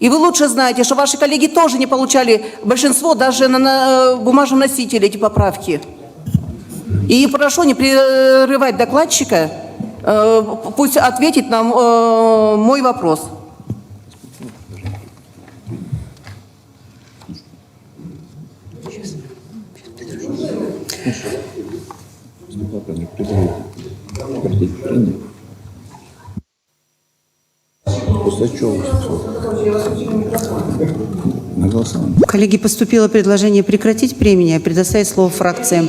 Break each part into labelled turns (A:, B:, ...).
A: И вы лучше знаете, что ваши коллеги тоже не получали большинство даже на бумажном носителе эти поправки. И прошу не прерывать докладчика, пусть ответит на мой вопрос.
B: Коллеги, поступило предложение прекратить прения и предоставить слово фракциям.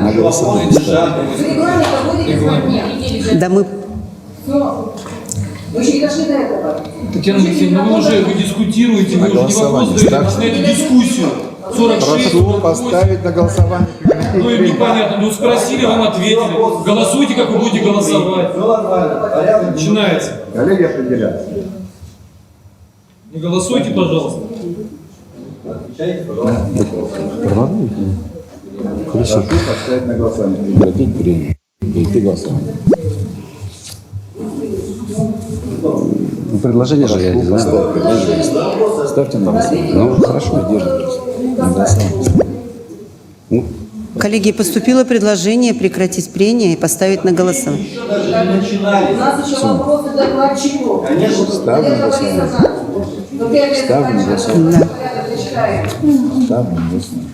C: На голосование.
B: Да мы...
A: Вы еще не дошли до этого.
D: Татьяна Алексеевна, вы дискутируете, вы уже не
C: голосование
D: вопрос даете, начинаете дискуссию. 46,
C: Прошу поставить на голосование.
D: ну и непонятно, ну спросили, вам ответили. Голосуйте, как вы будете голосовать. Начинается.
C: Коллеги определяются.
D: Не голосуйте, пожалуйста.
C: Прошу поставить на голосование. Прекратить прения. Перейти голосование.
E: Предложение же я не знаю.
C: Ставьте на голосование.
E: Ну, хорошо, держитесь.
C: На голосование.
B: Коллеги, поступило предложение прекратить прения и поставить на голосование.
A: У нас еще вопросы к докладчику.
C: Ставлю на голосование. Ставлю на голосование. Ставлю на голосование.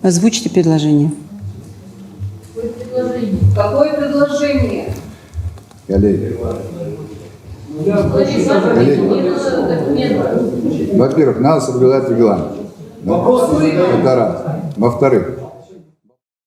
B: Озвучьте предложение.
A: Какое предложение?
C: Коллеги. Во-первых, надо соблюдать регламент. Это раз. Во-вторых,